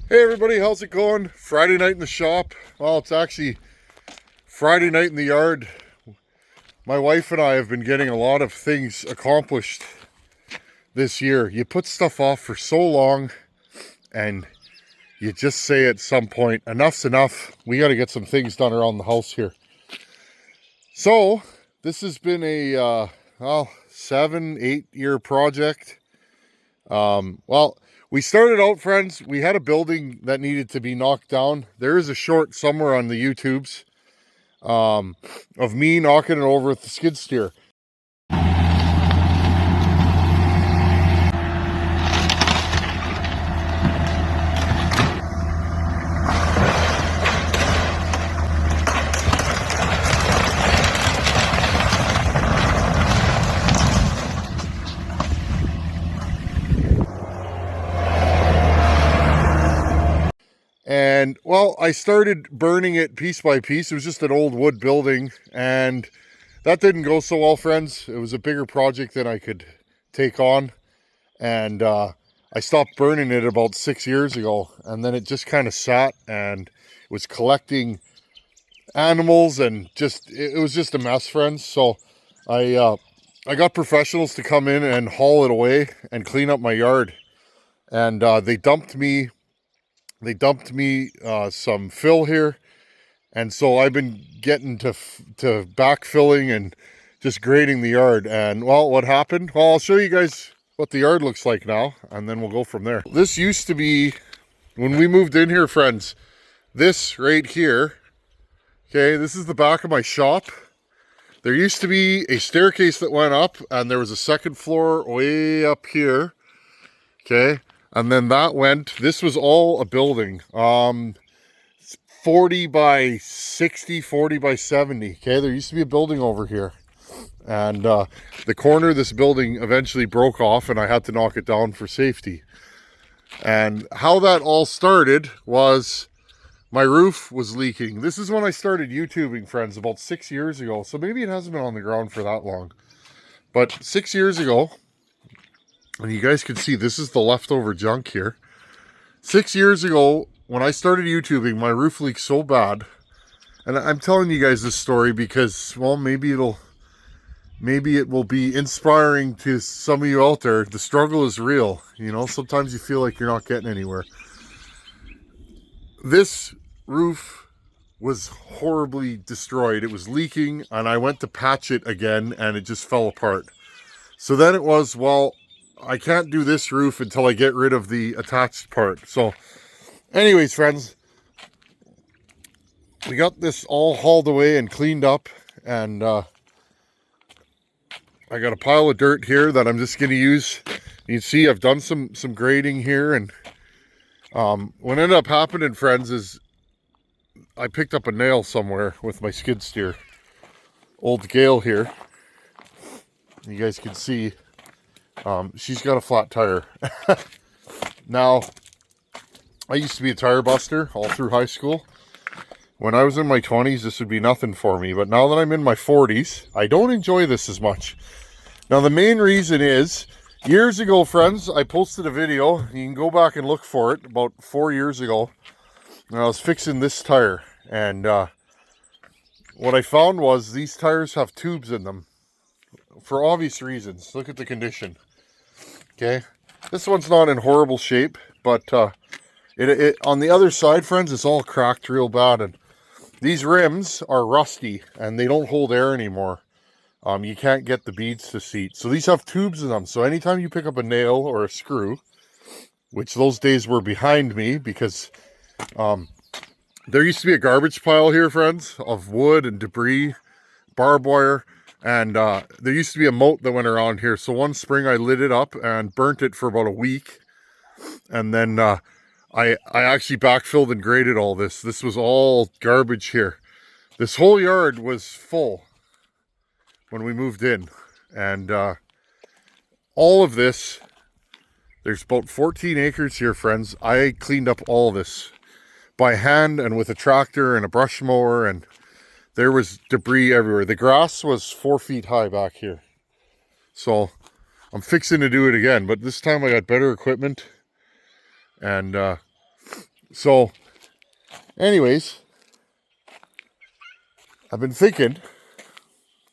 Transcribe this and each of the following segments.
Hey everybody, how's it going? Friday night in the shop. Well, it's actually Friday night in the yard. My wife and I have been getting a lot of things accomplished this year. You put stuff off for so long and you just say at some point, enough's enough. We got to get some things done around the house here. So this has been a 7-8 year project. We started out, friends, we had a building that needed to be knocked down. There is a short somewhere on the YouTubes of me knocking it over with the skid steer. And, well, I started burning it piece by piece. It was just an old wood building, and that didn't go so well, friends. It was a bigger project than I could take on, and I stopped burning it about 6 years ago, and then it just kind of sat and was collecting animals, and it was just a mess, friends. So I got professionals to come in and haul it away and clean up my yard, and they dumped me some fill here, and so I've been getting to backfilling and just grading the yard. And, well, what happened? Well, I'll show you guys what the yard looks like now, and then we'll go from there. This used to be, when we moved in here, friends, this right here, okay, this is the back of my shop. There used to be a staircase that went up, and there was a second floor way up here, okay? And then that went, this was all a building, 40 by 60, 40 by 70, okay? There used to be a building over here. And the corner of this building eventually broke off, and I had to knock it down for safety. And how that all started was my roof was leaking. This is when I started YouTubing, friends, about 6 years ago. So maybe it hasn't been on the ground for that long. But 6 years ago, and you guys can see this is the leftover junk here. 6 years ago, when I started YouTubing, my roof leaked so bad. And I'm telling you guys this story because, well, maybe it will be inspiring to some of you out there. The struggle is real. You know, sometimes you feel like you're not getting anywhere. This roof was horribly destroyed. It was leaking, and I went to patch it again, and it just fell apart. So then it was, well, I can't do this roof until I get rid of the attached part. So anyways, friends, we got this all hauled away and cleaned up, and I got a pile of dirt here that I'm just going to use. You can see I've done some grading here, and what ended up happening, friends, is I picked up a nail somewhere with my skid steer. Old Gail here, you guys can see she's got a flat tire. Now, I used to be a tire buster all through high school. When I was in my 20s, this would be nothing for me. But now that I'm in my 40s, I don't enjoy this as much. Now, the main reason is, years ago, friends, I posted a video. You can go back and look for it about 4 years ago. And I was fixing this tire. And what I found was these tires have tubes in them for obvious reasons. Look at the condition. Okay, this one's not in horrible shape, but it on the other side, friends, it's all cracked real bad, and these rims are rusty and they don't hold air anymore. You can't get the beads to seat, so these have tubes in them. So anytime you pick up a nail or a screw, which those days were behind me because there used to be a garbage pile here, friends, of wood and debris, barbed wire. And there used to be a moat that went around here. So one spring I lit it up and burnt it for about a week. And then I actually backfilled and graded all this. This was all garbage here. This whole yard was full when we moved in. And all of this, there's about 14 acres here, friends. I cleaned up all this by hand and with a tractor and a brush mower, and there was debris everywhere. The grass was 4 feet high back here. So I'm fixing to do it again, but this time I got better equipment. And So, anyways, I've been thinking,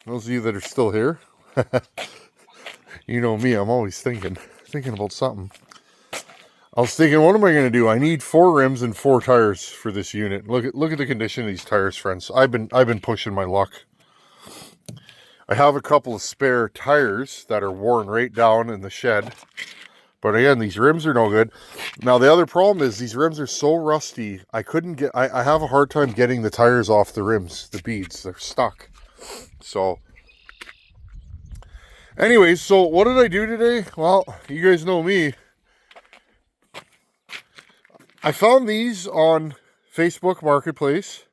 those of you that are still here, you know me, I'm always thinking about something. I was thinking, what am I going to do? I need 4 rims and 4 tires for this unit. Look at the condition of these tires, friends. I've been pushing my luck. I have a couple of spare tires that are worn right down in the shed. But again, these rims are no good. Now, the other problem is these rims are so rusty, I have a hard time getting the tires off the rims, the beads. They're stuck. So, anyways, so what did I do today? Well, you guys know me. I found these on Facebook Marketplace.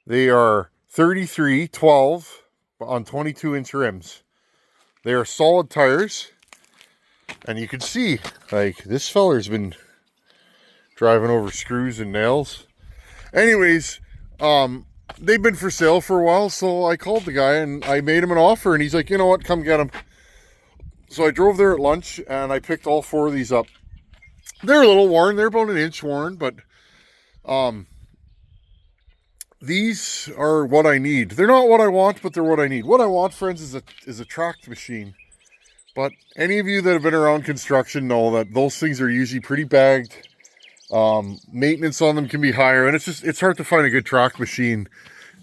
They are 33/12 on 22-inch rims. They are solid tires. And you can see, like, this feller's been driving over screws and nails. Anyways, they've been for sale for a while, so I called the guy and I made him an offer, and he's like, you know what, come get them. So I drove there at lunch and I picked all 4 of these up. They're a little worn. They're about an inch worn, but these are what I need. They're not what I want, but they're what I need. What I want, friends, is a tracked machine. But any of you that have been around construction know that those things are usually pretty bagged. Maintenance on them can be higher, and it's hard to find a good track machine.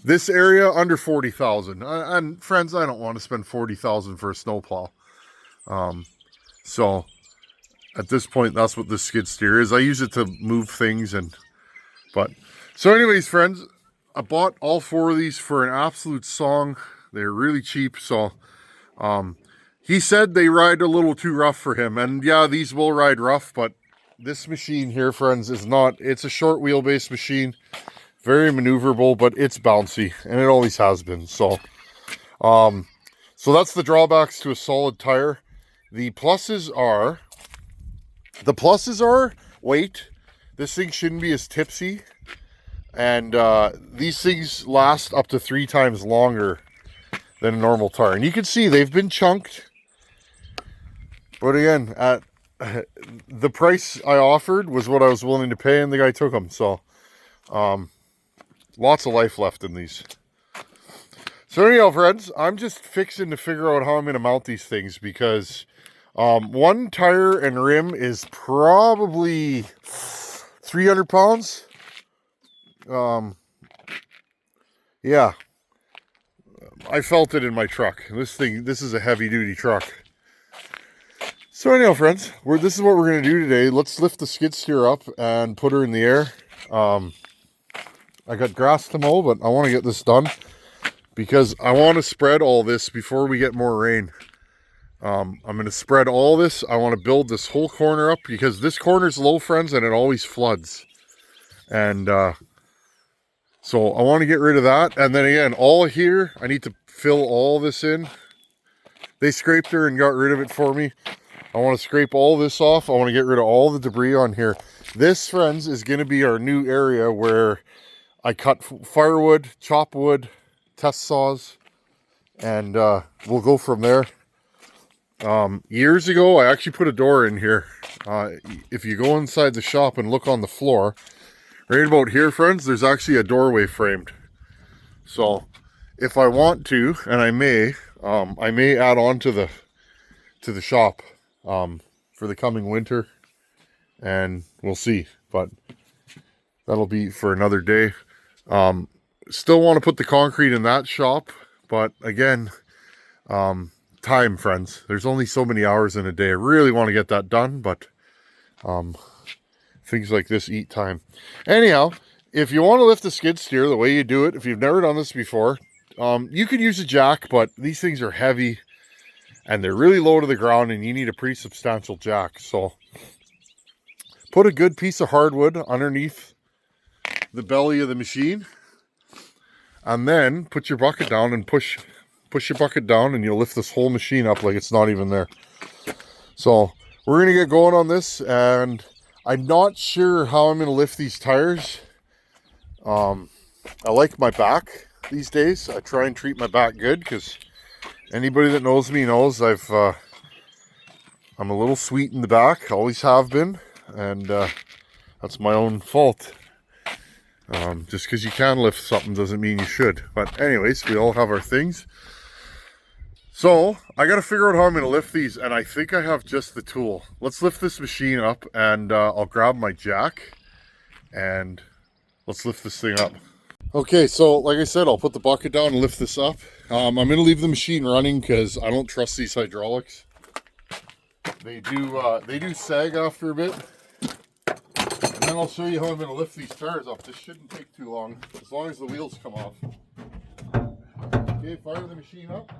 This area under 40,000. And friends, I don't want to spend 40,000 for a snowplow. So at this point, that's what this skid steer is. I use it to move things, so anyways, friends, I bought all 4 of these for an absolute song. They're really cheap, so he said they ride a little too rough for him, and yeah, these will ride rough, but this machine here, friends, is not. It's a short wheelbase machine, very maneuverable, but it's bouncy, and it always has been. So that's the drawbacks to a solid tire. The pluses are weight. This thing shouldn't be as tipsy, and these things last up to 3 times longer than a normal tire. And you can see they've been chunked. But again, at the price I offered was what I was willing to pay, and the guy took them. So, lots of life left in these. So anyhow, friends, I'm just fixing to figure out how I'm going to mount these things, because 1 tire and rim is probably 300 pounds. Yeah, I felt it in my truck. This is a heavy duty truck. So anyhow, friends, this is what we're going to do today. Let's lift the skid steer up and put her in the air. I got grass to mow, but I want to get this done because I want to spread all this before we get more rain. I'm going to spread all this. I want to build this whole corner up because this corner's low, friends, and it always floods. And so I want to get rid of that. And then again, all here, I need to fill all this in. They scraped her and got rid of it for me. I want to scrape all this off. I want to get rid of all the debris on here. This, friends, is going to be our new area where I cut firewood, chop wood, test saws, and we'll go from there. Years ago, I actually put a door in here. If you go inside the shop and look on the floor, right about here, friends, there's actually a doorway framed. So if I want to, and I may add on to the shop for the coming winter, and we'll see, but that'll be for another day. Still want to put the concrete in that shop, but again, time, friends, there's only so many hours in a day. I really want to get that done, but things like this eat time. Anyhow, if you want to lift the skid steer the way you do it, if you've never done this before, you could use a jack, but these things are heavy and they're really low to the ground, and you need a pretty substantial jack. So put a good piece of hardwood underneath the belly of the machine, and then put your bucket down and push your bucket down, and you'll lift this whole machine up like it's not even there. So we're going to get going on this, and I'm not sure how I'm going to lift these tires. I like my back these days. I try and treat my back good, because anybody that knows me knows I'm a little sweet in the back, always have been, and I That's my own fault. Just because you can lift something doesn't mean you should. But anyways, we all have our things. So I got to figure out how I'm going to lift these, and I think I have just the tool. Let's lift this machine up, and I'll grab my jack, and let's lift this thing up. Okay, so like I said, I'll put the bucket down and lift this up. I'm going to leave the machine running because I don't trust these hydraulics. They do sag after a bit. And then I'll show you how I'm going to lift these tires up. This shouldn't take too long, as long as the wheels come off. Okay, fire the machine up.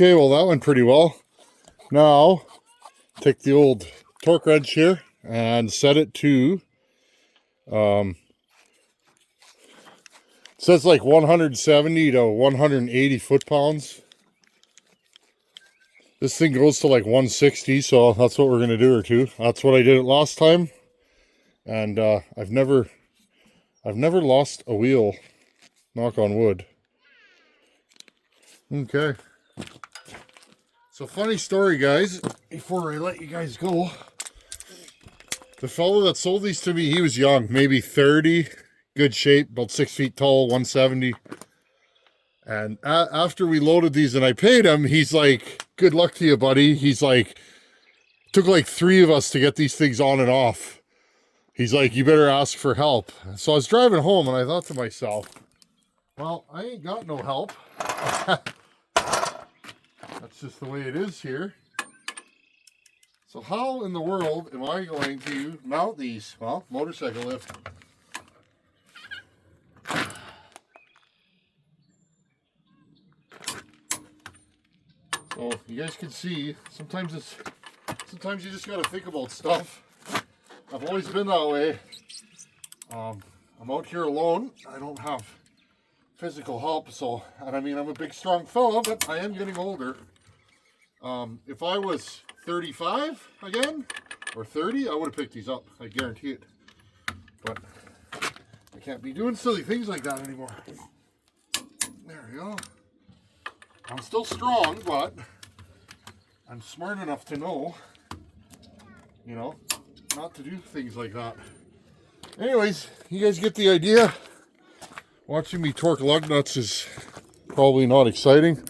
Okay, well that went pretty well. Now, take the old torque wrench here and set it to, it says like 170 to 180 foot-pounds. This thing goes to like 160, so that's what we're going to do her to. That's what I did it last time. And I've never lost a wheel, knock on wood. Okay. So funny story, guys, before I let you guys go. The fellow that sold these to me, he was young, maybe 30, good shape, about 6 feet tall, 170. And after we loaded these and I paid him, he's like, good luck to you, buddy. He's like, took like 3 of us to get these things on and off. He's like, you better ask for help. So I was driving home and I thought to myself, well, I ain't got no help. That's just the way it is here. So how in the world am I going to mount these? Well, motorcycle lift. So you guys can see, sometimes you just gotta think about stuff. I've always been that way. I'm out here alone. I don't have physical help, so, and I mean, I'm a big strong fella, but I am getting older. If I was 35 again, or 30, I would have picked these up. I guarantee it. But I can't be doing silly things like that anymore. There we go. I'm still strong, but I'm smart enough to know, you know, not to do things like that. Anyways, you guys get the idea. Watching me torque lug nuts is probably not exciting.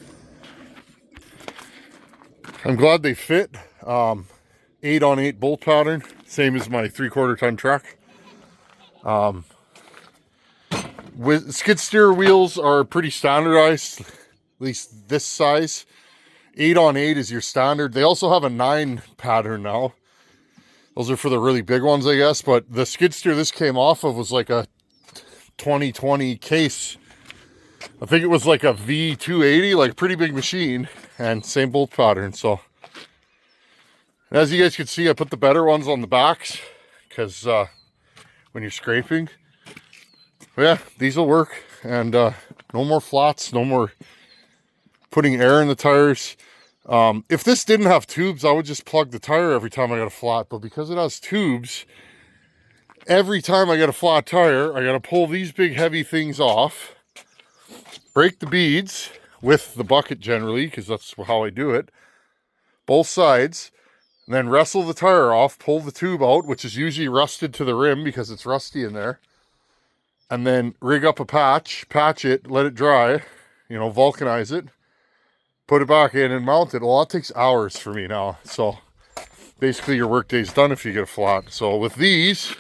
I'm glad they fit. 8-on-8 bolt pattern, same as my 3/4 ton truck. With skid steer wheels are pretty standardized, at least this size. 8-on-8 is your standard. They also have a 9 pattern now. Those are for the really big ones, I guess. But the skid steer this came off of was like a 2020 case. I think it was like a V280, like a pretty big machine, and same bolt pattern. So as you guys can see, I put the better ones on the backs because when you're scraping. But yeah, these will work. And no more flats, no more putting air in the tires. If this didn't have tubes, I would just plug the tire every time I got a flat. But because it has tubes, every time I get a flat tire, I got to pull these big heavy things off, break the beads with the bucket generally, because that's how I do it, both sides, and then wrestle the tire off, pull the tube out, which is usually rusted to the rim because it's rusty in there, and then rig up a patch it, let it dry, you know, vulcanize it, put it back in and mount it. Well, that takes hours for me now. So basically your work day's done if you get a flat. So with these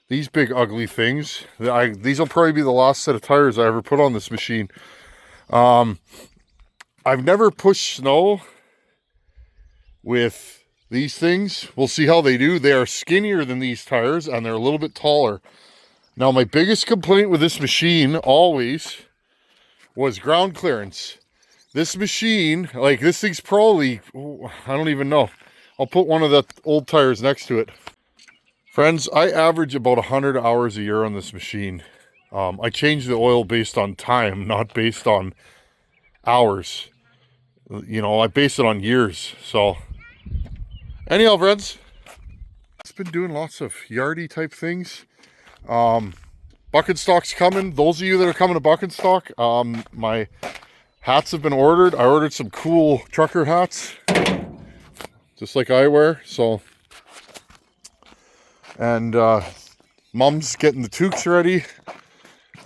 big ugly things, these will probably be the last set of tires I ever put on this machine. I've never pushed snow with these things. We'll see how they do. They are skinnier than these tires and they're a little bit taller. Now, my biggest complaint with this machine always was ground clearance. This machine, like this thing's probably, I don't even know. I'll put one of the old tires next to it. Friends, I average about 100 hours a year on this machine. I change the oil based on time, not based on hours. You know, I base it on years. So anyhow, friends, it's been doing lots of yardy type things. Bucket stock's coming. Those of you that are coming to bucket stock, my hats have been ordered. I ordered some cool trucker hats, just like I wear. So, and Mom's getting the toques ready.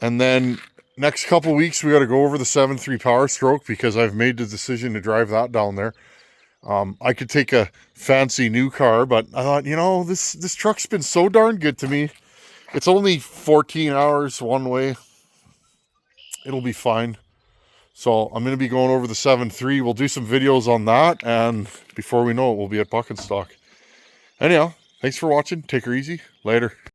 And then next couple weeks, we got to go over the 7.3 Power Stroke because I've made the decision to drive that down there. I could take a fancy new car, but I thought, you know, this truck's been so darn good to me. It's only 14 hours one way. It'll be fine. So I'm going to be going over the 7.3. We'll do some videos on that. And before we know it, we'll be at bucket stock. Anyhow, thanks for watching. Take her easy. Later.